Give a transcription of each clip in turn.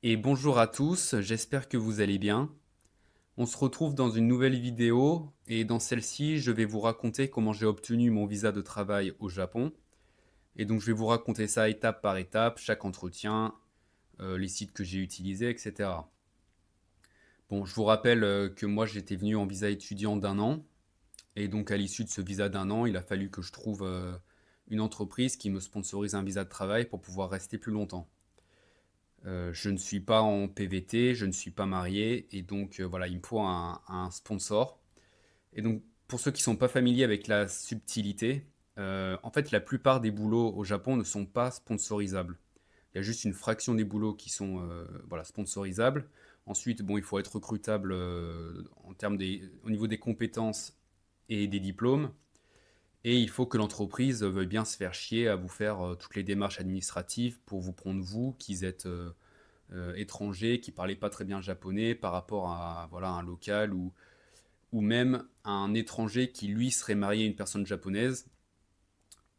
Et bonjour à tous, j'espère que vous allez bien. On se retrouve dans une nouvelle vidéo et dans celle-ci, je vais vous raconter comment j'ai obtenu mon visa de travail au Japon. Et donc, je vais vous raconter ça étape par étape, chaque entretien, les sites que j'ai utilisés, etc. Bon, je vous rappelle que moi, j'étais venu en visa étudiant d'un an. Et donc, à l'issue de ce visa d'un an, il a fallu que je trouve une entreprise qui me sponsorise un visa de travail pour pouvoir rester plus longtemps. Je ne suis pas en PVT, je ne suis pas marié et donc voilà, il me faut un sponsor. Et donc pour ceux qui ne sont pas familiers avec la subtilité, en fait la plupart des boulots au Japon ne sont pas sponsorisables. Il y a juste une fraction des boulots qui sont voilà, sponsorisables. Ensuite, bon, il faut être recrutable au niveau des compétences et des diplômes. Et il faut que l'entreprise veuille bien se faire chier à vous faire toutes les démarches administratives pour vous prendre vous, qui êtes étranger, qui parlait pas très bien japonais par rapport à voilà, un local ou même un étranger qui lui serait marié à une personne japonaise.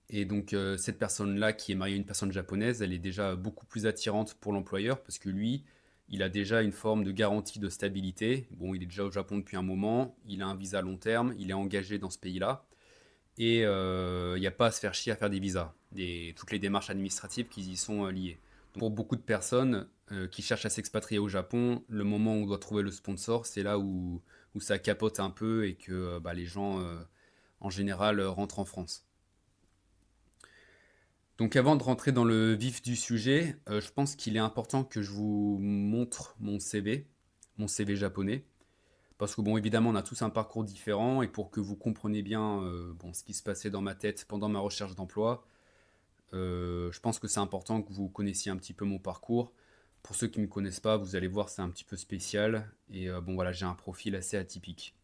Et donc cette personne-là qui est mariée à une personne japonaise, elle est déjà beaucoup plus attirante pour l'employeur parce que lui, il a déjà une forme de garantie de stabilité. Bon, il est déjà au Japon depuis un moment, il a un visa long terme, il est engagé dans ce pays-là. Et il n'y a pas à se faire chier à faire des visas, toutes les démarches administratives qui y sont liées. Donc, pour beaucoup de personnes qui cherchent à s'expatrier au Japon, le moment où on doit trouver le sponsor, c'est là où ça capote un peu et que bah, les gens, en général, rentrent en France. Donc avant de rentrer dans le vif du sujet, je pense qu'il est important que je vous montre mon CV japonais. Parce que bon, évidemment, on a tous un parcours différent et pour que vous compreniez bien bon, ce qui se passait dans ma tête pendant ma recherche d'emploi, je pense que c'est important que vous connaissiez un petit peu mon parcours. Pour ceux qui ne me connaissent pas, vous allez voir, c'est un petit peu spécial. Et bon, voilà, j'ai un profil assez atypique.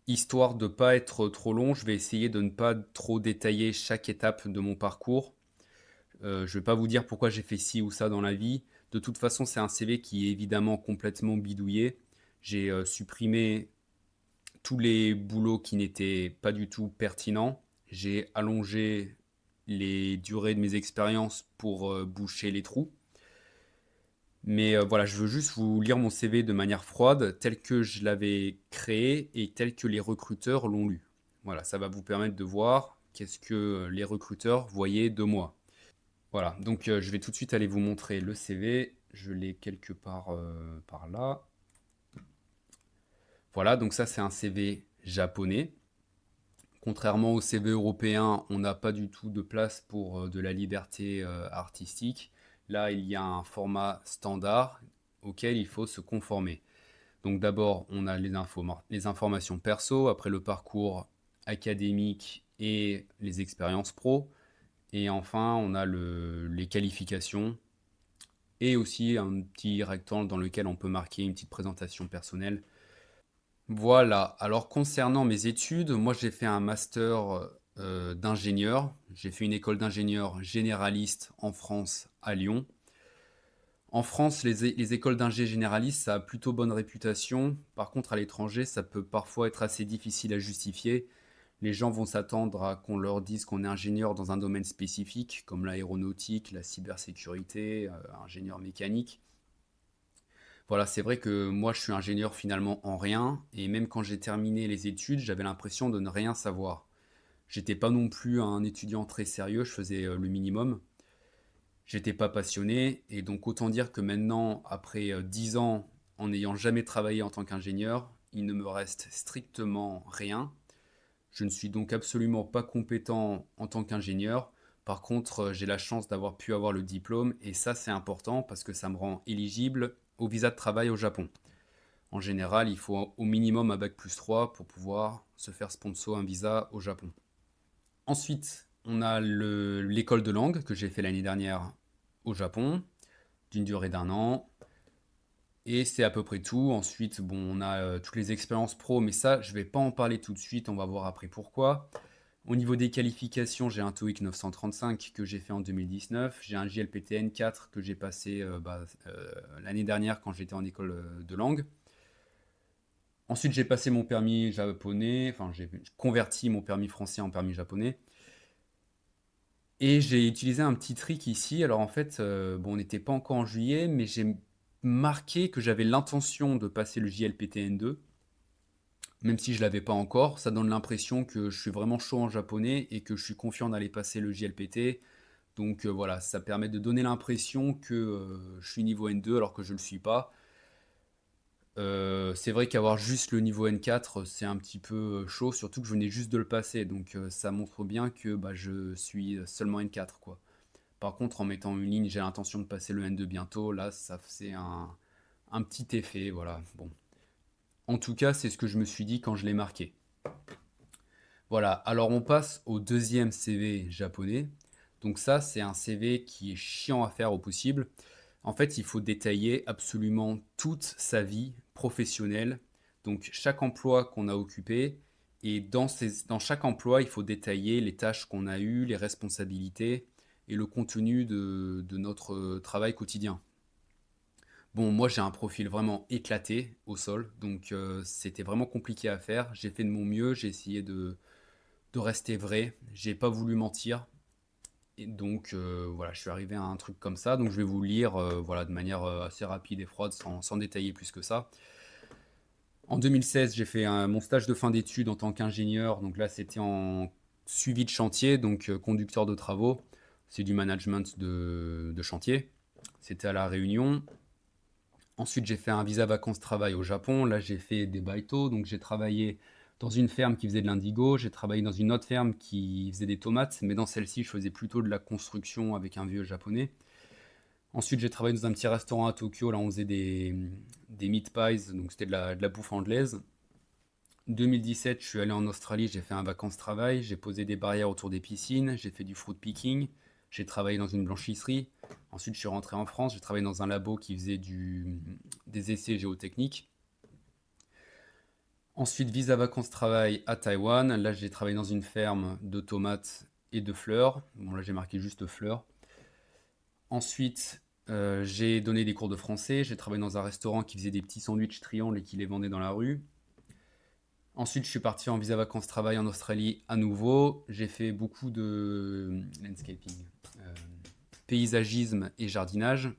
Histoire de ne pas être trop long, je vais essayer de ne pas trop détailler chaque étape de mon parcours. Je ne vais pas vous dire pourquoi j'ai fait ci ou ça dans la vie. De toute façon, c'est un CV qui est évidemment complètement bidouillé. J'ai supprimé tous les boulots qui n'étaient pas du tout pertinents. J'ai allongé les durées de mes expériences pour boucher les trous. Mais voilà, je veux juste vous lire mon CV de manière froide, tel que je l'avais créé et tel que les recruteurs l'ont lu. Voilà, ça va vous permettre de voir qu'est-ce que les recruteurs voyaient de moi. Voilà, donc je vais tout de suite aller vous montrer le CV. Je l'ai quelque part par là. Voilà, donc ça c'est un CV japonais. Contrairement au CV européen, on n'a pas du tout de place pour de la liberté artistique. Là, il y a un format standard auquel il faut se conformer. Donc d'abord, on a les informations perso, après le parcours académique et les expériences pro. Et enfin, on a les qualifications et aussi un petit rectangle dans lequel on peut marquer une petite présentation personnelle. Voilà, alors concernant mes études, moi j'ai fait un master d'ingénieur. J'ai fait une école d'ingénieur généraliste en France, à Lyon. En France, les écoles d'ingé généralistes, ça a plutôt bonne réputation. Par contre, à l'étranger, ça peut parfois être assez difficile à justifier. Les gens vont s'attendre à qu'on leur dise qu'on est ingénieur dans un domaine spécifique, comme l'aéronautique, la cybersécurité, ingénieur mécanique. Voilà, c'est vrai que moi, je suis ingénieur finalement en rien, et même quand j'ai terminé les études, j'avais l'impression de ne rien savoir. J'étais pas non plus un étudiant très sérieux, je faisais le minimum. J'étais pas passionné, et donc autant dire que maintenant, après 10 ans, en n'ayant jamais travaillé en tant qu'ingénieur, il ne me reste strictement rien. Je ne suis donc absolument pas compétent en tant qu'ingénieur. Par contre, j'ai la chance d'avoir pu avoir le diplôme, et ça c'est important parce que ça me rend éligible au visa de travail au Japon. En général, il faut au minimum un bac plus 3 pour pouvoir se faire sponsor un visa au Japon. Ensuite, on a l'école de langue que j'ai fait l'année dernière au Japon, d'une durée d'un an. Et c'est à peu près tout. Ensuite, bon, on a toutes les expériences pro, mais ça, je ne vais pas en parler tout de suite, on va voir après pourquoi. Au niveau des qualifications, j'ai un TOEIC 935 que j'ai fait en 2019. J'ai un JLPTN 4 que j'ai passé l'année dernière quand j'étais en école de langue. Ensuite, j'ai passé mon permis japonais, enfin, j'ai converti mon permis français en permis japonais. Et j'ai utilisé un petit trick ici. Alors en fait, bon, on n'était pas encore en juillet, mais j'ai marqué que j'avais l'intention de passer le JLPT-N2, même si je l'avais pas encore. Ça donne l'impression que je suis vraiment chaud en japonais et que je suis confiant d'aller passer le JLPT. Donc voilà, ça permet de donner l'impression que je suis niveau N2 alors que je le suis pas. C'est vrai qu'avoir juste le niveau N4, c'est un petit peu chaud, surtout que je venais juste de le passer. Donc ça montre bien que bah, je suis seulement N4, quoi. Par contre, en mettant une ligne, j'ai l'intention de passer le N2 bientôt. Là, ça faisait un petit effet, voilà. Bon. En tout cas, c'est ce que je me suis dit quand je l'ai marqué. Voilà, alors on passe au deuxième CV japonais. Donc ça, c'est un CV qui est chiant à faire au possible. En fait, il faut détailler absolument toute sa vie professionnelle, donc chaque emploi qu'on a occupé, et dans chaque emploi, il faut détailler les tâches qu'on a eues, les responsabilités et le contenu de notre travail quotidien. Bon, moi j'ai un profil vraiment éclaté au sol, donc c'était vraiment compliqué à faire. J'ai fait de mon mieux, j'ai essayé de rester vrai, j'ai pas voulu mentir. Et donc voilà, je suis arrivé à un truc comme ça. Donc je vais vous lire voilà, de manière assez rapide et froide, sans détailler plus que ça. En 2016, j'ai fait mon stage de fin d'études en tant qu'ingénieur. Donc là, c'était en suivi de chantier, donc conducteur de travaux. C'est du management de chantier. C'était à La Réunion. Ensuite, j'ai fait un visa vacances-travail au Japon. Là, j'ai fait des baito. Donc, j'ai travaillé dans une ferme qui faisait de l'indigo. J'ai travaillé dans une autre ferme qui faisait des tomates. Mais dans celle-ci, je faisais plutôt de la construction avec un vieux japonais. Ensuite, j'ai travaillé dans un petit restaurant à Tokyo. Là, on faisait des meat pies. Donc, c'était de la bouffe anglaise. 2017, je suis allé en Australie. J'ai fait un vacances-travail. J'ai posé des barrières autour des piscines. J'ai fait du fruit picking. J'ai travaillé dans une blanchisserie. Ensuite, je suis rentré en France. J'ai travaillé dans un labo qui faisait des essais géotechniques. Ensuite, visa vacances-travail à Taïwan. Là, j'ai travaillé dans une ferme de tomates et de fleurs. Bon, là, j'ai marqué juste fleurs. Ensuite, j'ai donné des cours de français. J'ai travaillé dans un restaurant qui faisait des petits sandwichs triangles et qui les vendait dans la rue. Ensuite, je suis parti en visa vacances-travail en Australie à nouveau. J'ai fait beaucoup de landscaping, euh, paysagisme et jardinage.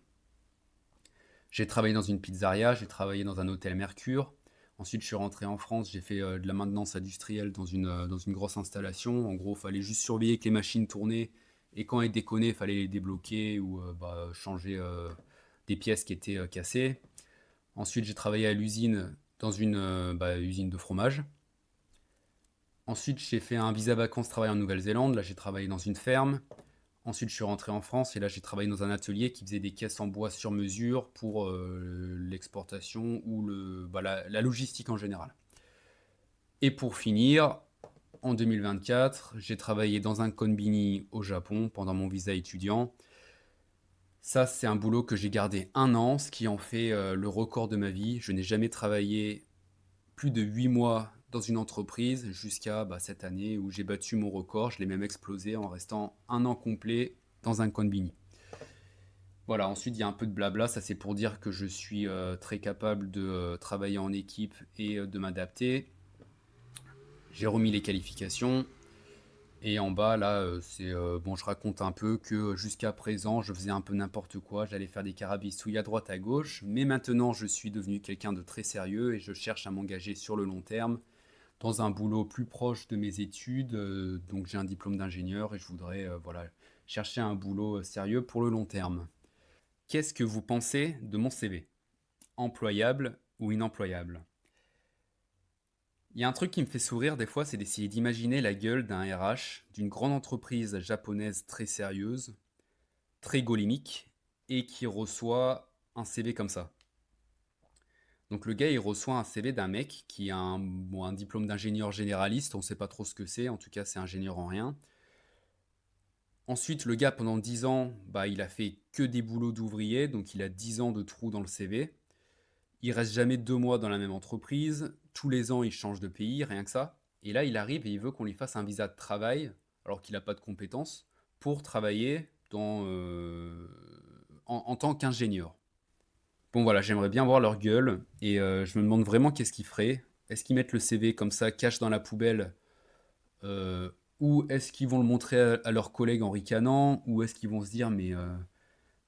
J'ai travaillé dans une pizzeria, j'ai travaillé dans un hôtel Mercure. Ensuite, je suis rentré en France, j'ai fait de la maintenance industrielle dans une grosse installation. En gros, il fallait juste surveiller que les machines tournaient et quand elles déconnaient, il fallait les débloquer ou changer des pièces qui étaient cassées. Ensuite, j'ai travaillé à l'usine dans une usine de fromage. Ensuite, j'ai fait un visa vacances travail en Nouvelle-Zélande. Là, j'ai travaillé dans une ferme. Ensuite, je suis rentré en France et là, j'ai travaillé dans un atelier qui faisait des caisses en bois sur mesure pour l'exportation ou la logistique en général. Et pour finir, en 2024, j'ai travaillé dans un konbini au Japon pendant mon visa étudiant. Ça, c'est un boulot que j'ai gardé un an, ce qui en fait le record de ma vie. Je n'ai jamais travaillé plus de 8 mois dans une entreprise jusqu'à cette année où j'ai battu mon record. Je l'ai même explosé en restant un an complet dans un konbini. Voilà, ensuite il y a un peu de blabla, ça c'est pour dire que je suis très capable de travailler en équipe et de m'adapter. J'ai remis les qualifications. Et en bas, là, bon, je raconte un peu que jusqu'à présent, je faisais un peu n'importe quoi. J'allais faire des carabistouilles à droite, à gauche. Mais maintenant, je suis devenu quelqu'un de très sérieux et je cherche à m'engager sur le long terme dans un boulot plus proche de mes études. Donc, j'ai un diplôme d'ingénieur et je voudrais voilà, chercher un boulot sérieux pour le long terme. Qu'est-ce que vous pensez de mon CV? Employable ou inemployable? Il y a un truc qui me fait sourire des fois, c'est d'essayer d'imaginer la gueule d'un RH d'une grande entreprise japonaise très sérieuse, très gaulimique, et qui reçoit un CV comme ça. Donc le gars, il reçoit un CV d'un mec qui a un diplôme d'ingénieur généraliste, on ne sait pas trop ce que c'est, en tout cas c'est ingénieur en rien. Ensuite, le gars, pendant 10 ans, il a fait que des boulots d'ouvrier, donc il a 10 ans de trous dans le CV. Il reste jamais 2 mois dans la même entreprise. Tous les ans, il change de pays, rien que ça. Et là, il arrive et il veut qu'on lui fasse un visa de travail, alors qu'il n'a pas de compétences, pour travailler en tant qu'ingénieur. Bon voilà, j'aimerais bien voir leur gueule et je me demande vraiment qu'est-ce qu'ils feraient. Est-ce qu'ils mettent le CV comme ça, cache dans la poubelle, euh, Ou est-ce qu'ils vont le montrer à leurs collègues en ricanant? Ou est-ce qu'ils vont se dire: «Mais,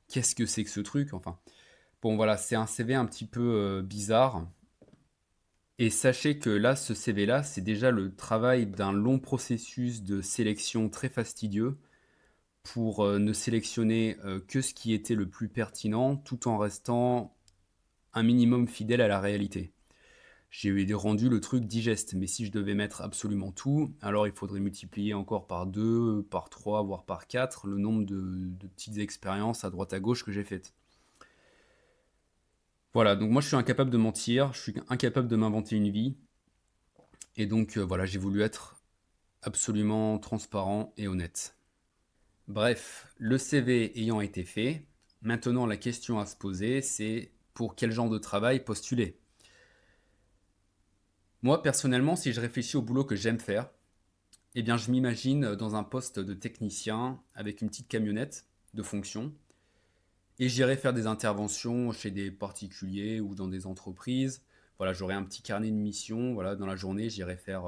qu'est-ce que c'est que ce truc?» Enfin, bon voilà, c'est un CV un petit peu, bizarre et sachez que là, ce CV-là, c'est déjà le travail d'un long processus de sélection très fastidieux pour, ne sélectionner, que ce qui était le plus pertinent, tout en restant un minimum fidèle à la réalité. J'ai rendu le truc digeste, mais si je devais mettre absolument tout, alors il faudrait multiplier encore par 2, par 3, voire par 4 le nombre de petites expériences à droite à gauche que j'ai faites. Voilà, donc moi je suis incapable de mentir, je suis incapable de m'inventer une vie et donc voilà, j'ai voulu être absolument transparent et honnête. Bref, le CV ayant été fait, maintenant la question à se poser, c'est pour quel genre de travail postuler? Moi personnellement, si je réfléchis au boulot que j'aime faire, eh bien, je m'imagine dans un poste de technicien avec une petite camionnette de fonction et j'irai faire des interventions chez des particuliers ou dans des entreprises. Voilà, j'aurai un petit carnet de mission. Voilà, dans la journée, j'irai faire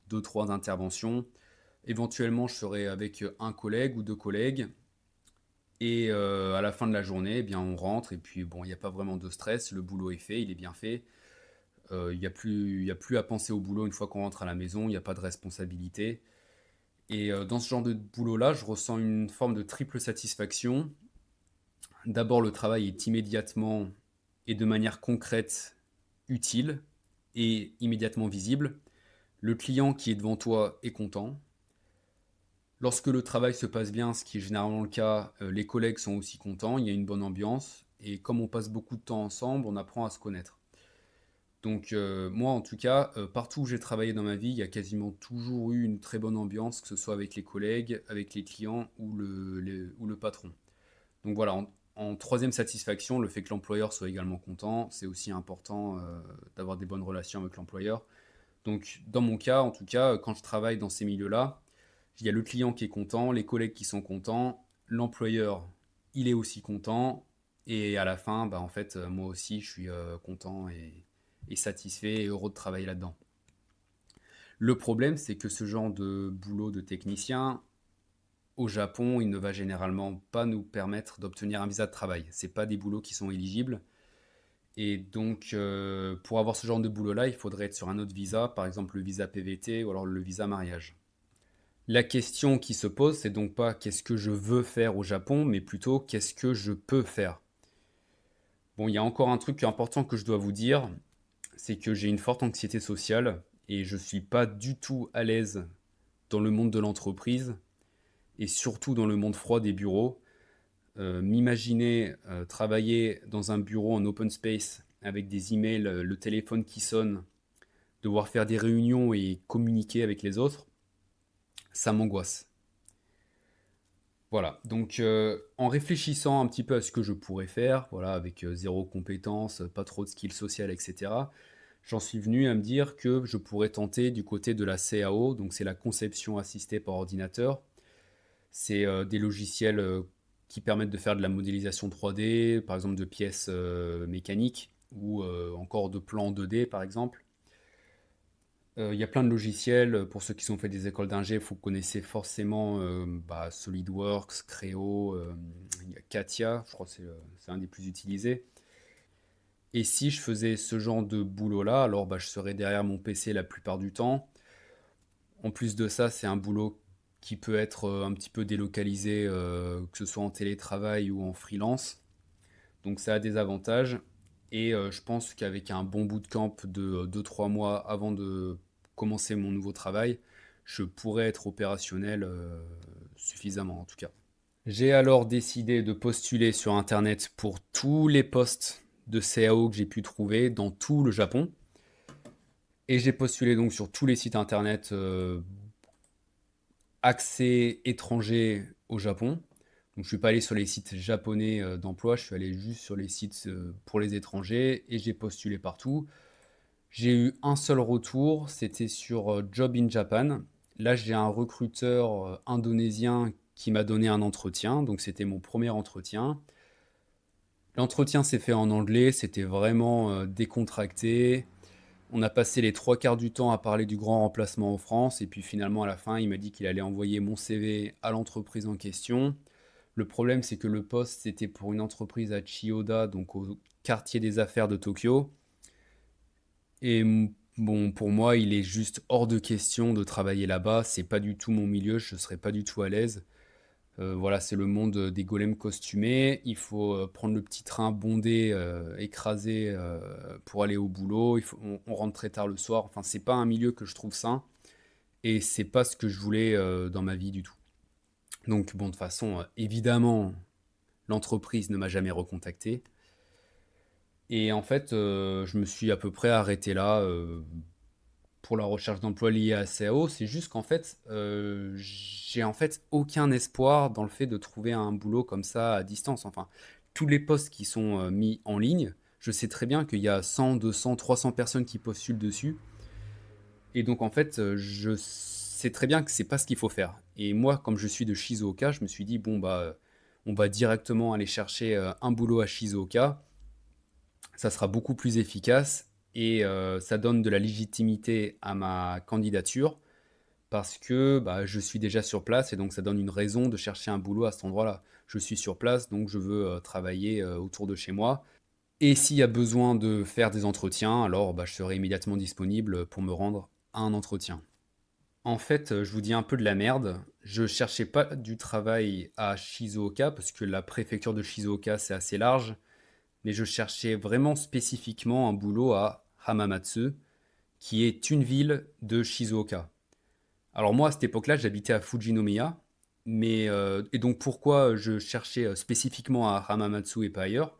2, 3 interventions. Éventuellement, je serai avec un collègue ou 2 collègues. Et à la fin de la journée, eh bien, on rentre et puis bon, il n'y a pas vraiment de stress. Le boulot est fait, il est bien fait. Il y a plus à penser au boulot une fois qu'on rentre à la maison. Il n'y a pas de responsabilité. Et dans ce genre de boulot-là, je ressens une forme de triple satisfaction. D'abord, le travail est immédiatement et de manière concrète utile et immédiatement visible. Le client qui est devant toi est content. Lorsque le travail se passe bien, ce qui est généralement le cas, les collègues sont aussi contents, il y a une bonne ambiance. Et comme on passe beaucoup de temps ensemble, on apprend à se connaître. Donc moi en tout cas, partout où j'ai travaillé dans ma vie, il y a quasiment toujours eu une très bonne ambiance, que ce soit avec les collègues, avec les clients ou le patron. Donc voilà, en troisième satisfaction, le fait que l'employeur soit également content, c'est aussi important d'avoir des bonnes relations avec l'employeur. Donc dans mon cas, en tout cas, quand je travaille dans ces milieux-là, il y a le client qui est content, les collègues qui sont contents, l'employeur, il est aussi content, et à la fin, bah, en fait, moi aussi, je suis content et satisfait et heureux de travailler là-dedans. Le problème, c'est que ce genre de boulot de technicien, au Japon, il ne va généralement pas nous permettre d'obtenir un visa de travail. C'est pas des boulots qui sont éligibles. Et donc, pour avoir ce genre de boulot-là, il faudrait être sur un autre visa, par exemple le visa PVT ou alors le visa mariage. La question qui se pose, c'est donc pas qu'est-ce que je veux faire au Japon, mais plutôt qu'est-ce que je peux faire. Bon, il y a encore un truc important que je dois vous dire, c'est que j'ai une forte anxiété sociale et je suis pas du tout à l'aise dans le monde de l'entreprise et surtout dans le monde froid des bureaux. M'imaginer travailler dans un bureau en open space avec des emails, le téléphone qui sonne, devoir faire des réunions et communiquer avec les autres, ça m'angoisse. Voilà, donc en réfléchissant un petit peu à ce que je pourrais faire, voilà, avec zéro compétence, pas trop de skills sociales, etc., j'en suis venu à me dire que je pourrais tenter du côté de la CAO, donc c'est la conception assistée par ordinateur. C'est des logiciels qui permettent de faire de la modélisation 3D, par exemple de pièces mécaniques, ou encore de plans 2D, par exemple. Il y a plein de logiciels. Pour ceux qui ont fait des écoles d'ingé, vous connaissez forcément bah, SolidWorks, Creo, il y a Katia, je crois que c'est un des plus utilisés. Et si je faisais ce genre de boulot-là, alors bah, je serais derrière mon PC la plupart du temps. En plus de ça, c'est un boulot qui peut être un petit peu délocalisé, que ce soit en télétravail ou en freelance. Donc ça a des avantages. Et je pense qu'avec un bon bootcamp de 2, 3 mois avant de commencer mon nouveau travail, je pourrais être opérationnel suffisamment en tout cas. J'ai alors décidé de postuler sur Internet pour tous les postes de CAO que j'ai pu trouver dans tout le Japon. Et j'ai postulé donc sur tous les sites Internet accès étranger au Japon. Donc je suis pas allé sur les sites japonais d'emploi, je suis allé juste sur les sites pour les étrangers et j'ai postulé partout. J'ai eu un seul retour, c'était sur Job in Japan. Là, j'ai un recruteur indonésien qui m'a donné un entretien, donc c'était mon premier entretien. L'entretien s'est fait en anglais, c'était vraiment décontracté. On a passé les 3 quarts du temps à parler du grand remplacement en France et puis finalement à la fin, il m'a dit qu'il allait envoyer mon CV à l'entreprise en question. Le problème, c'est que le poste, c'était pour une entreprise à Chiyoda, donc au quartier des affaires de Tokyo. Et bon, pour moi, il est juste hors de question de travailler là-bas. C'est pas du tout mon milieu, je serais pas du tout à l'aise. Voilà, c'est le monde des golems costumés. Il faut prendre le petit train bondé, écrasé pour aller au boulot. On rentre très tard le soir. Enfin, c'est pas un milieu que je trouve sain et c'est pas ce que je voulais dans ma vie du tout. Donc, bon, de toute façon, évidemment, l'entreprise ne m'a jamais recontacté. Et en fait, je me suis à peu près arrêté là pour la recherche d'emploi liée à SAO. C'est juste qu'en fait, j'ai en fait aucun espoir dans le fait de trouver un boulot comme ça à distance. Enfin, tous les postes qui sont mis en ligne, je sais très bien qu'il y a 100, 200, 300 personnes qui postulent dessus. Et donc, en fait, je sais très bien que c'est pas ce qu'il faut faire. Et moi, comme je suis de Shizuoka, je me suis dit, bon, bah, on va directement aller chercher un boulot à Shizuoka. Ça sera beaucoup plus efficace et ça donne de la légitimité à ma candidature parce que bah, je suis déjà sur place et donc ça donne une raison de chercher un boulot à cet endroit-là. Je suis sur place, donc je veux travailler autour de chez moi. Et s'il y a besoin de faire des entretiens, alors bah, je serai immédiatement disponible pour me rendre à un entretien. En fait, je vous dis un peu de la merde. Je cherchais pas du travail à Shizuoka parce que la préfecture de Shizuoka c'est assez large, mais je cherchais vraiment spécifiquement un boulot à Hamamatsu, qui est une ville de Shizuoka. Alors moi, à cette époque-là, j'habitais à Fujinomiya, et donc pourquoi je cherchais spécifiquement à Hamamatsu et pas ailleurs?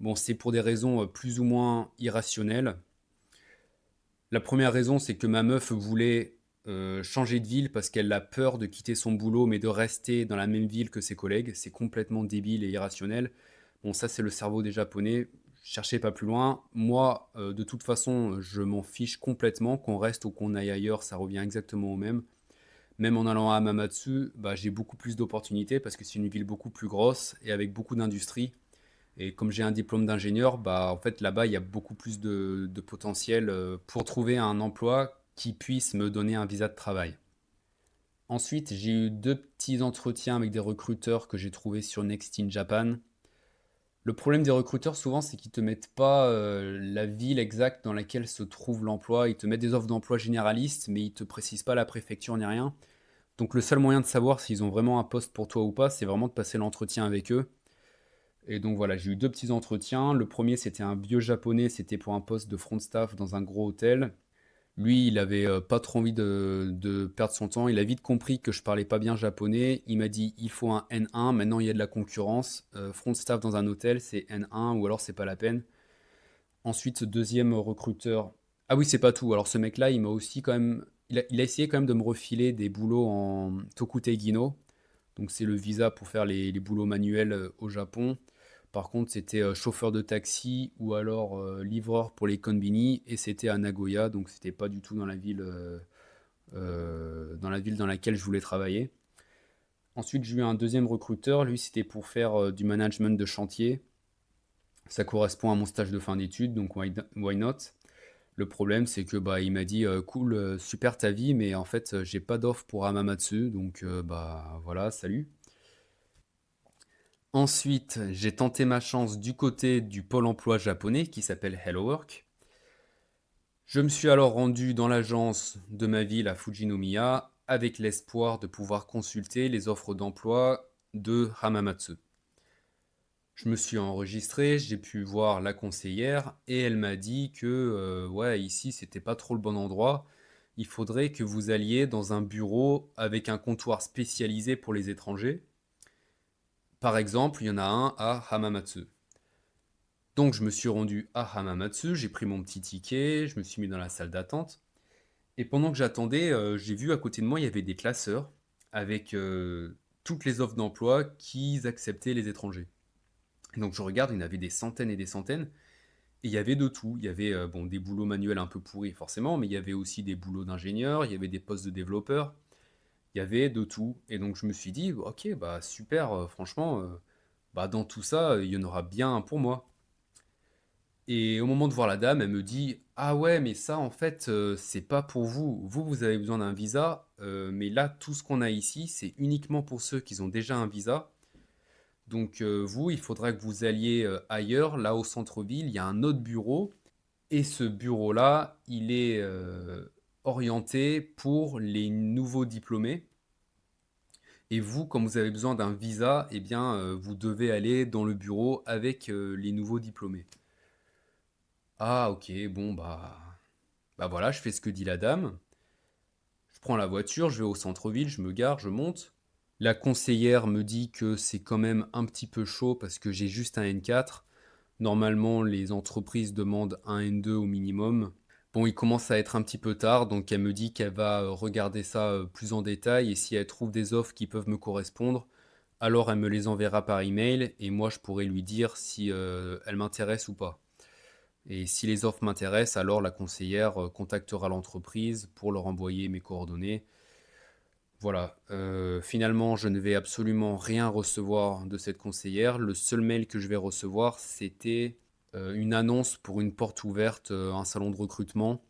Bon, c'est pour des raisons plus ou moins irrationnelles. La première raison, c'est que ma meuf voulait changer de ville parce qu'elle a peur de quitter son boulot, mais de rester dans la même ville que ses collègues. C'est complètement débile et irrationnel. Bon, ça, c'est le cerveau des Japonais. Cherchez pas plus loin. Moi, de toute façon, je m'en fiche complètement. Qu'on reste ou qu'on aille ailleurs, ça revient exactement au même. Même en allant à Hamamatsu, bah, j'ai beaucoup plus d'opportunités parce que c'est une ville beaucoup plus grosse et avec beaucoup d'industries. Et comme j'ai un diplôme d'ingénieur, bah, en fait, là-bas, il y a beaucoup plus de potentiel pour trouver un emploi qui puisse me donner un visa de travail. Ensuite, j'ai eu 2 petits entretiens avec des recruteurs que j'ai trouvés sur Next in Japan. Le problème des recruteurs, souvent, c'est qu'ils te mettent pas la ville exacte dans laquelle se trouve l'emploi. Ils te mettent des offres d'emploi généralistes, mais ils te précisent pas la préfecture ni rien. Donc, le seul moyen de savoir s'ils ont vraiment un poste pour toi ou pas, c'est vraiment de passer l'entretien avec eux. Et donc voilà, j'ai eu 2 petits entretiens. Le premier, c'était un vieux japonais, c'était pour un poste de front staff dans un gros hôtel. Lui, il avait pas trop envie de perdre son temps. Il a vite compris que je parlais pas bien japonais. Il m'a dit, il faut un N1. Maintenant, il y a de la concurrence. Front staff dans un hôtel, c'est N1 ou alors c'est pas la peine. Ensuite, deuxième recruteur. Ah oui, c'est pas tout. Alors ce mec-là, il m'a aussi quand même. Il a essayé quand même de me refiler des boulots en Tokutei Gino. Donc c'est le visa pour faire les boulots manuels au Japon. Par contre, c'était chauffeur de taxi ou alors livreur pour les konbini et c'était à Nagoya, donc c'était pas du tout dans la ville dans laquelle je voulais travailler. Ensuite, j'ai eu un deuxième recruteur, lui c'était pour faire du management de chantier. Ça correspond à mon stage de fin d'études, donc why not? Le problème, c'est que bah il m'a dit cool, super ta vie, mais en fait j'ai pas d'offre pour Hamamatsu, donc bah voilà, salut. Ensuite, j'ai tenté ma chance du côté du pôle emploi japonais qui s'appelle Hello Work. Je me suis alors rendu dans l'agence de ma ville à Fujinomiya avec l'espoir de pouvoir consulter les offres d'emploi de Hamamatsu. Je me suis enregistré, j'ai pu voir la conseillère et elle m'a dit que ouais, ici c'était pas trop le bon endroit. Il faudrait que vous alliez dans un bureau avec un comptoir spécialisé pour les étrangers. Par exemple, il y en a un à Hamamatsu. Donc je me suis rendu à Hamamatsu, j'ai pris mon petit ticket, je me suis mis dans la salle d'attente. Et pendant que j'attendais, j'ai vu à côté de moi, il y avait des classeurs avec toutes les offres d'emploi qui acceptaient les étrangers. Et donc je regarde, il y en avait des centaines et des centaines. Et il y avait de tout. Il y avait bon, des boulots manuels un peu pourris forcément, mais il y avait aussi des boulots d'ingénieur, il y avait des postes de développeurs, il y avait de tout. Et donc je me suis dit, ok, bah super, franchement, bah, dans tout ça, il y en aura bien un pour moi. Et au moment de voir la dame, elle me dit: «Ah ouais, mais ça, en fait, c'est pas pour vous. Vous avez besoin d'un visa, mais là, tout ce qu'on a ici, c'est uniquement pour ceux qui ont déjà un visa. Donc vous, il faudra que vous alliez, ailleurs. Là, au centre-ville, il y a un autre bureau et ce bureau-là, il est, orienté pour les nouveaux diplômés et vous, comme vous avez besoin d'un visa et bien, vous devez aller dans le bureau avec, les nouveaux diplômés». Ah OK, bon, bah, voilà, je fais ce que dit la dame. Je prends la voiture, je vais au centre-ville, je me gare, je monte. La conseillère me dit que c'est quand même un petit peu chaud parce que j'ai juste un N4. Normalement, les entreprises demandent un N2 au minimum. Bon, il commence à être un petit peu tard, donc elle me dit qu'elle va regarder ça plus en détail et si elle trouve des offres qui peuvent me correspondre, alors elle me les enverra par email et moi je pourrai lui dire si elles m'intéressent ou pas. Et si les offres m'intéressent, alors la conseillère contactera l'entreprise pour leur envoyer mes coordonnées. Voilà, finalement, je ne vais absolument rien recevoir de cette conseillère. Le seul mail que je vais recevoir, c'était, une annonce pour une porte ouverte, un salon de recrutement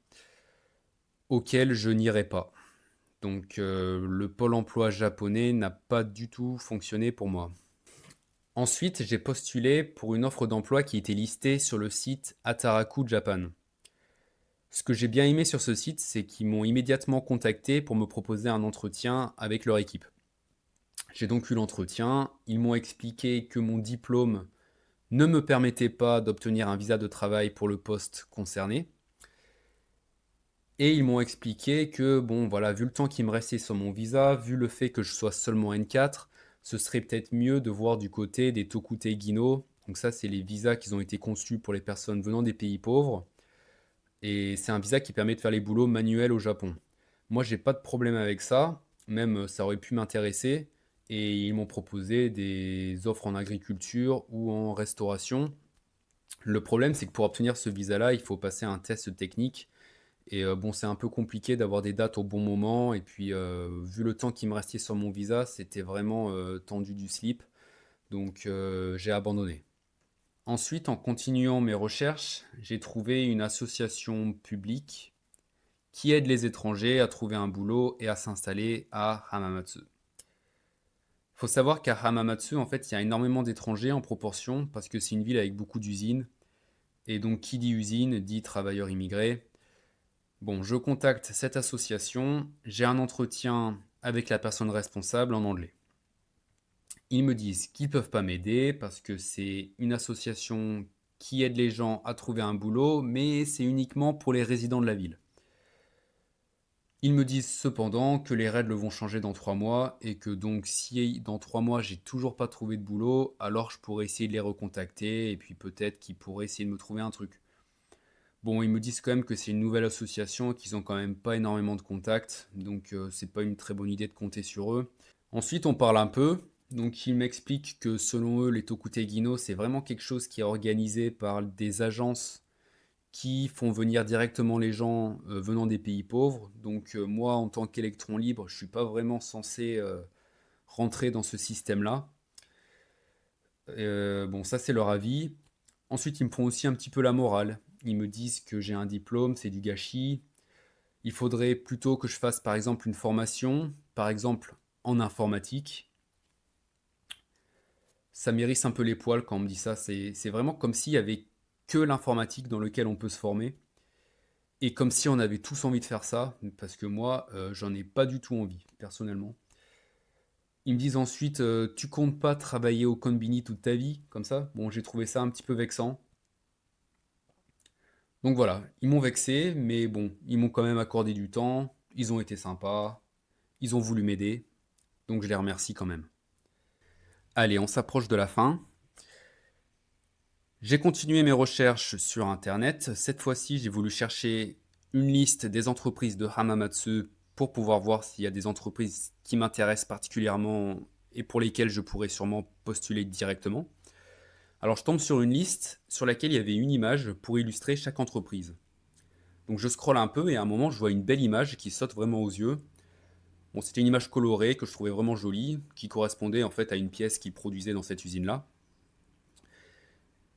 auquel je n'irai pas. Donc, le pôle emploi japonais n'a pas du tout fonctionné pour moi. Ensuite, j'ai postulé pour une offre d'emploi qui était listée sur le site Ataraku Japan. Ce que j'ai bien aimé sur ce site, c'est qu'ils m'ont immédiatement contacté pour me proposer un entretien avec leur équipe. J'ai donc eu l'entretien, ils m'ont expliqué que mon diplôme ne me permettait pas d'obtenir un visa de travail pour le poste concerné. Et ils m'ont expliqué que, bon, voilà, vu le temps qui me restait sur mon visa, vu le fait que je sois seulement N4, ce serait peut-être mieux de voir du côté des Tokutei Gino. Donc ça, c'est les visas qui ont été conçus pour les personnes venant des pays pauvres. Et c'est un visa qui permet de faire les boulots manuels au Japon. Moi, j'ai pas de problème avec ça. Même, ça aurait pu m'intéresser. Et ils m'ont proposé des offres en agriculture ou en restauration. Le problème, c'est que pour obtenir ce visa-là, il faut passer un test technique. Et bon, c'est un peu compliqué d'avoir des dates au bon moment. Et puis, vu le temps qui me restait sur mon visa, c'était vraiment tendu du slip. Donc, j'ai abandonné. Ensuite, en continuant mes recherches, j'ai trouvé une association publique qui aide les étrangers à trouver un boulot et à s'installer à Hamamatsu. Il faut savoir qu'à Hamamatsu, en fait, il y a énormément d'étrangers en proportion parce que c'est une ville avec beaucoup d'usines. Et donc, qui dit usine dit travailleurs immigrés. Bon, je contacte cette association, j'ai un entretien avec la personne responsable en anglais. Ils me disent qu'ils ne peuvent pas m'aider parce que c'est une association qui aide les gens à trouver un boulot, mais c'est uniquement pour les résidents de la ville. Ils me disent cependant que les règles vont changer dans 3 mois et que donc si dans 3 mois j'ai toujours pas trouvé de boulot, alors je pourrais essayer de les recontacter et puis peut-être qu'ils pourraient essayer de me trouver un truc. Bon, ils me disent quand même que c'est une nouvelle association, qu'ils ont quand même pas énormément de contacts, donc c'est pas une très bonne idée de compter sur eux. Ensuite, on parle un peu. Donc, ils m'expliquent que selon eux, les Tokutei Gino, c'est vraiment quelque chose qui est organisé par des agences qui font venir directement les gens venant des pays pauvres. Donc, moi, en tant qu'électron libre, je suis pas vraiment censé rentrer dans ce système-là. Bon, ça, c'est leur avis. Ensuite, ils me font aussi un petit peu la morale. Ils me disent que j'ai un diplôme, c'est du gâchis. Il faudrait plutôt que je fasse, par exemple, une formation, par exemple, en informatique. Ça m'hérisse un peu les poils quand on me dit ça. C'est vraiment comme s'il y avait que l'informatique dans lequel on peut se former. Et comme si on avait tous envie de faire ça, parce que moi, j'en ai pas du tout envie, personnellement. Ils me disent ensuite, tu comptes pas travailler au Konbini toute ta vie, comme ça. Bon, j'ai trouvé ça un petit peu vexant. Donc voilà, ils m'ont vexé, mais bon, ils m'ont quand même accordé du temps, ils ont été sympas, ils ont voulu m'aider, donc je les remercie quand même. Allez, on s'approche de la fin. J'ai continué mes recherches sur Internet. Cette fois-ci, j'ai voulu chercher une liste des entreprises de Hamamatsu pour pouvoir voir s'il y a des entreprises qui m'intéressent particulièrement et pour lesquelles je pourrais sûrement postuler directement. Alors je tombe sur une liste sur laquelle il y avait une image pour illustrer chaque entreprise. Donc je scrolle un peu et à un moment je vois une belle image qui saute vraiment aux yeux. Bon, c'était une image colorée que je trouvais vraiment jolie, qui correspondait en fait à une pièce qu'ils produisaient dans cette usine-là.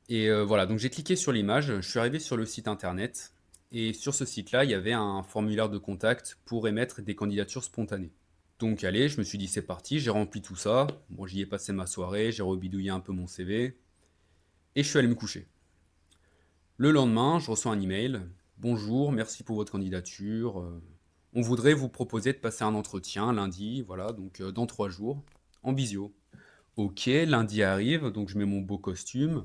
Et voilà, donc j'ai cliqué sur l'image, je suis arrivé sur le site internet et sur ce site-là, il y avait un formulaire de contact pour émettre des candidatures spontanées. Donc allez, je me suis dit c'est parti, j'ai rempli tout ça. Bon, j'y ai passé ma soirée, j'ai rebidouillé un peu mon CV et je suis allé me coucher. Le lendemain, je reçois un email. Bonjour, merci pour votre candidature. On voudrait vous proposer de passer un entretien lundi, voilà, donc dans 3 jours, en visio. Ok, lundi arrive, donc je mets mon beau costume,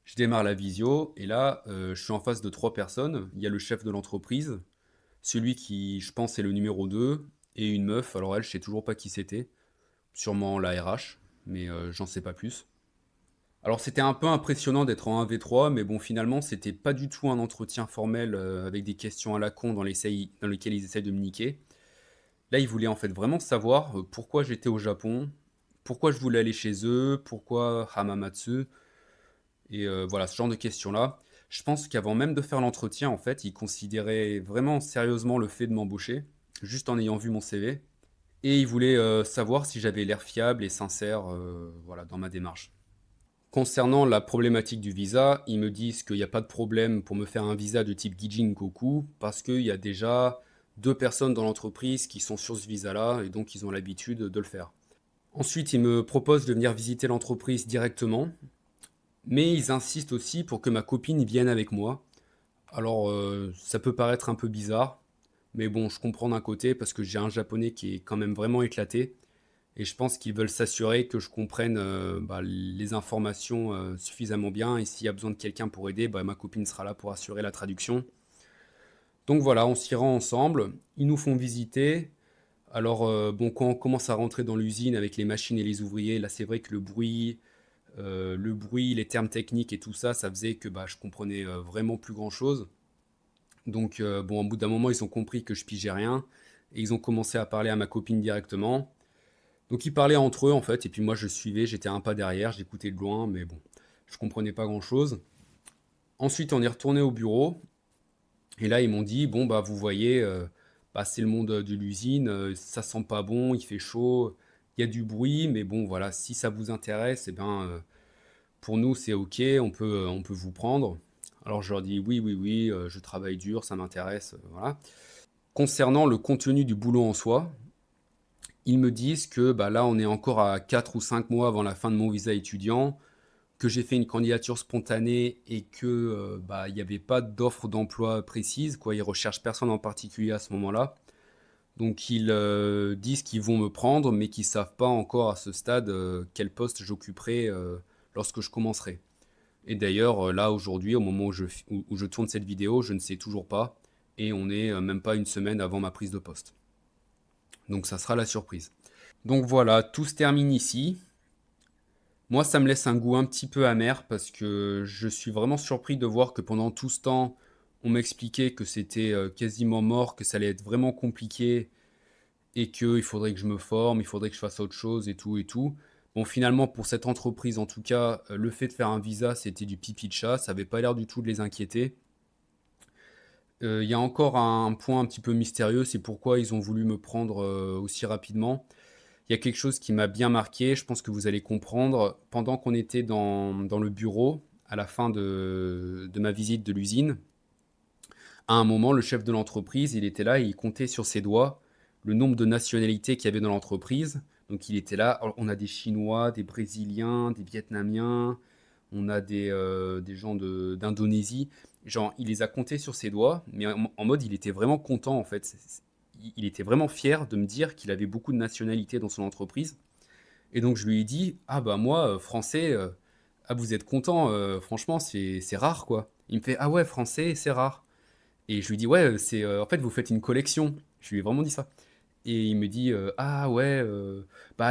je démarre la visio, et là, je suis en face de 3 personnes. Il y a le chef de l'entreprise, celui qui, je pense, est le numéro 2, et une meuf, alors elle, je sais toujours pas qui c'était, sûrement la RH, mais j'en sais pas plus. Alors c'était un peu impressionnant d'être en 1v3, mais bon finalement c'était pas du tout un entretien formel avec des questions à la con dans lesquelles ils essayent de me niquer. Là ils voulaient en fait vraiment savoir pourquoi j'étais au Japon, pourquoi je voulais aller chez eux, pourquoi Hamamatsu, et voilà ce genre de questions-là. Je pense qu'avant même de faire l'entretien en fait ils considéraient vraiment sérieusement le fait de m'embaucher, juste en ayant vu mon CV, et ils voulaient savoir si j'avais l'air fiable et sincère voilà, dans ma démarche. Concernant la problématique du visa, ils me disent qu'il n'y a pas de problème pour me faire un visa de type Gijin Koku parce qu'il y a déjà 2 personnes dans l'entreprise qui sont sur ce visa-là et donc ils ont l'habitude de le faire. Ensuite, ils me proposent de venir visiter l'entreprise directement, mais ils insistent aussi pour que ma copine vienne avec moi. Alors, ça peut paraître un peu bizarre, mais bon, je comprends d'un côté parce que j'ai un japonais qui est quand même vraiment éclaté. Et je pense qu'ils veulent s'assurer que je comprenne les informations suffisamment bien. Et s'il y a besoin de quelqu'un pour aider, ma copine sera là pour assurer la traduction. Donc voilà, on s'y rend ensemble. Ils nous font visiter. Alors, bon, quand on commence à rentrer dans l'usine avec les machines et les ouvriers, là, c'est vrai que le bruit, les termes techniques et tout ça, ça faisait que je comprenais vraiment plus grand-chose. Donc, bon, au bout d'un moment, ils ont compris que je pigeais rien. Et ils ont commencé à parler à ma copine directement. Donc ils parlaient entre eux en fait, et puis moi je suivais, j'étais un pas derrière, j'écoutais de loin, mais bon, je comprenais pas grand-chose. Ensuite on est retourné au bureau, et là ils m'ont dit, bon vous voyez, c'est le monde de l'usine, ça sent pas bon, il fait chaud, il y a du bruit, mais bon voilà, si ça vous intéresse, eh ben, pour nous c'est ok, on peut vous prendre. Alors je leur dis oui, oui, oui, je travaille dur, ça m'intéresse, voilà. Concernant le contenu du boulot en soi, ils me disent que là, on est encore à 4 ou 5 mois avant la fin de mon visa étudiant, que j'ai fait une candidature spontanée et que il n'y avait pas d'offre d'emploi précise, quoi. Ils recherchent personne en particulier à ce moment-là. Donc ils disent qu'ils vont me prendre, mais qu'ils savent pas encore à ce stade quel poste j'occuperai lorsque je commencerai. Et d'ailleurs, là aujourd'hui, au moment où je tourne cette vidéo, je ne sais toujours pas. Et on n'est même pas une semaine avant ma prise de poste. Donc ça sera la surprise. Donc voilà, tout se termine ici. Moi, ça me laisse un goût un petit peu amer parce que je suis vraiment surpris de voir que pendant tout ce temps, on m'expliquait que c'était quasiment mort, que ça allait être vraiment compliqué et qu'il faudrait que je me forme, il faudrait que je fasse autre chose et tout et tout. Bon, finalement, pour cette entreprise, en tout cas, le fait de faire un visa, c'était du pipi de chat, ça avait pas l'air du tout de les inquiéter. Il y a encore un point un petit peu mystérieux, c'est pourquoi ils ont voulu me prendre aussi rapidement. Il y a quelque chose qui m'a bien marqué, je pense que vous allez comprendre. Pendant qu'on était dans le bureau, à la fin de ma visite de l'usine, à un moment, le chef de l'entreprise, il était là et il comptait sur ses doigts le nombre de nationalités qu'il y avait dans l'entreprise. Donc il était là, alors, on a des Chinois, des Brésiliens, des Vietnamiens, on a des gens d'Indonésie. Genre, il les a comptés sur ses doigts, mais en mode, il était vraiment content en fait. Il était vraiment fier de me dire qu'il avait beaucoup de nationalités dans son entreprise. Et donc je lui ai dit, ah moi, français, ah vous êtes content, franchement c'est rare quoi. Il me fait, ah ouais, français, c'est rare. Et je lui dis, ouais, en fait vous faites une collection. Je lui ai vraiment dit ça. Et il me dit, ah ouais,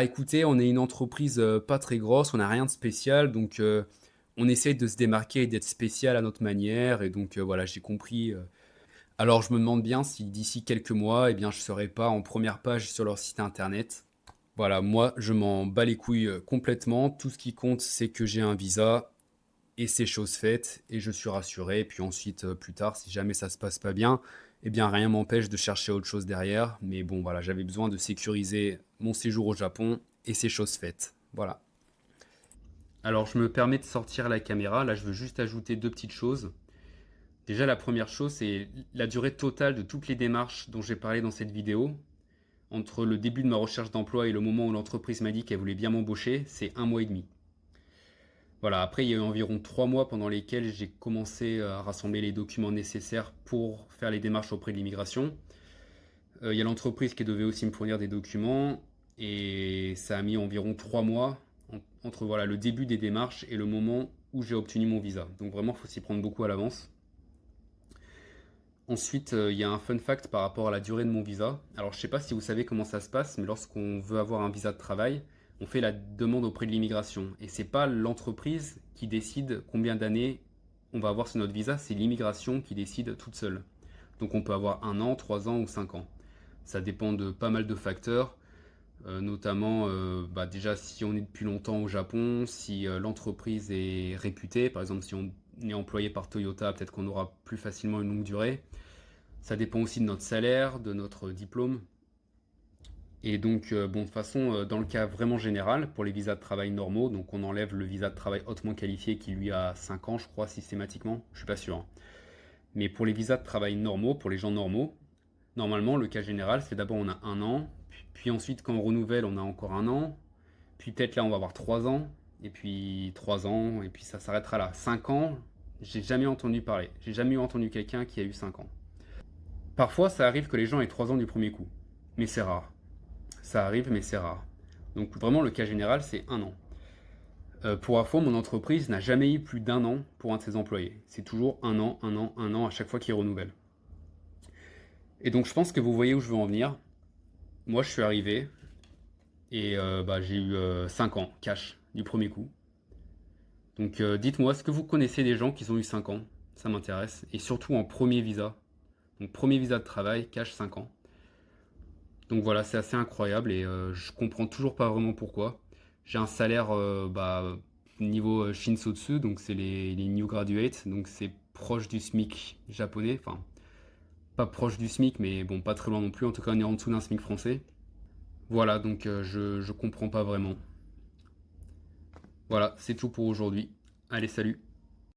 écoutez, on est une entreprise pas très grosse, on n'a rien de spécial, donc on essaye de se démarquer et d'être spécial à notre manière. Et donc voilà, j'ai compris. Alors je me demande bien si d'ici quelques mois, eh bien, je ne serai pas en première page sur leur site internet. Voilà, moi, je m'en bats les couilles complètement. Tout ce qui compte, c'est que j'ai un visa et c'est chose faite et je suis rassuré. Et puis ensuite, plus tard, si jamais ça se passe pas bien, eh bien, rien m'empêche de chercher autre chose derrière. Mais bon, voilà, j'avais besoin de sécuriser mon séjour au Japon et c'est chose faite. Voilà. Alors, je me permets de sortir la caméra. Là, je veux juste ajouter deux petites choses. Déjà, la première chose, c'est la durée totale de toutes les démarches dont j'ai parlé dans cette vidéo. Entre le début de ma recherche d'emploi et le moment où l'entreprise m'a dit qu'elle voulait bien m'embaucher, c'est 1 mois et demi. Voilà, après, il y a eu environ 3 mois pendant lesquels j'ai commencé à rassembler les documents nécessaires pour faire les démarches auprès de l'immigration. Il y a l'entreprise qui devait aussi me fournir des documents et ça a mis environ 3 mois entre voilà, le début des démarches et le moment où j'ai obtenu mon visa. Donc vraiment, il faut s'y prendre beaucoup à l'avance. Ensuite, il y a un fun fact par rapport à la durée de mon visa. Alors, je ne sais pas si vous savez comment ça se passe, mais lorsqu'on veut avoir un visa de travail, on fait la demande auprès de l'immigration. Et c'est pas l'entreprise qui décide combien d'années on va avoir sur notre visa, c'est l'immigration qui décide toute seule. Donc, on peut avoir 1 an, 3 ans ou 5 ans. Ça dépend de pas mal de facteurs, notamment déjà si on est depuis longtemps au Japon, si l'entreprise est réputée. Par exemple, si on est employé par Toyota, peut-être qu'on aura plus facilement une longue durée. Ça dépend aussi de notre salaire, de notre diplôme. Et donc, bon, de toute façon, dans le cas vraiment général, pour les visas de travail normaux, donc on enlève le visa de travail hautement qualifié qui lui a 5 ans, je crois, systématiquement. Je suis pas sûr, hein. Mais pour les visas de travail normaux, pour les gens normaux, normalement, le cas général, c'est d'abord on a 1 an, puis ensuite, quand on renouvelle, on a encore 1 an, puis peut-être là, on va avoir 3 ans, et puis 3 ans, et puis ça s'arrêtera là. 5 ans, j'ai jamais entendu parler. J'ai jamais entendu quelqu'un qui a eu 5 ans. Parfois, ça arrive que les gens aient 3 ans du premier coup, mais c'est rare. Ça arrive, mais c'est rare. Donc vraiment, le cas général, c'est 1 an. Pour info, mon entreprise n'a jamais eu plus d'1 an pour un de ses employés. C'est toujours 1 an, 1 an, 1 an à chaque fois qu'ils renouvellent. Et donc je pense que vous voyez où je veux en venir. Moi, je suis arrivé et j'ai eu 5 ans cash du premier coup. Donc dites-moi, est-ce que vous connaissez des gens qui ont eu 5 ans? Ça m'intéresse. Et surtout en premier visa. Donc premier visa de travail, cash 5 ans. Donc voilà, c'est assez incroyable et je comprends toujours pas vraiment pourquoi. J'ai un salaire niveau Shinsotsu, donc c'est les new graduates, donc c'est proche du SMIC japonais, enfin pas proche du SMIC, mais bon, pas très loin non plus, en tout cas on est en dessous d'un SMIC français. Voilà, donc je comprends pas vraiment. Voilà, c'est tout pour aujourd'hui. Allez, salut!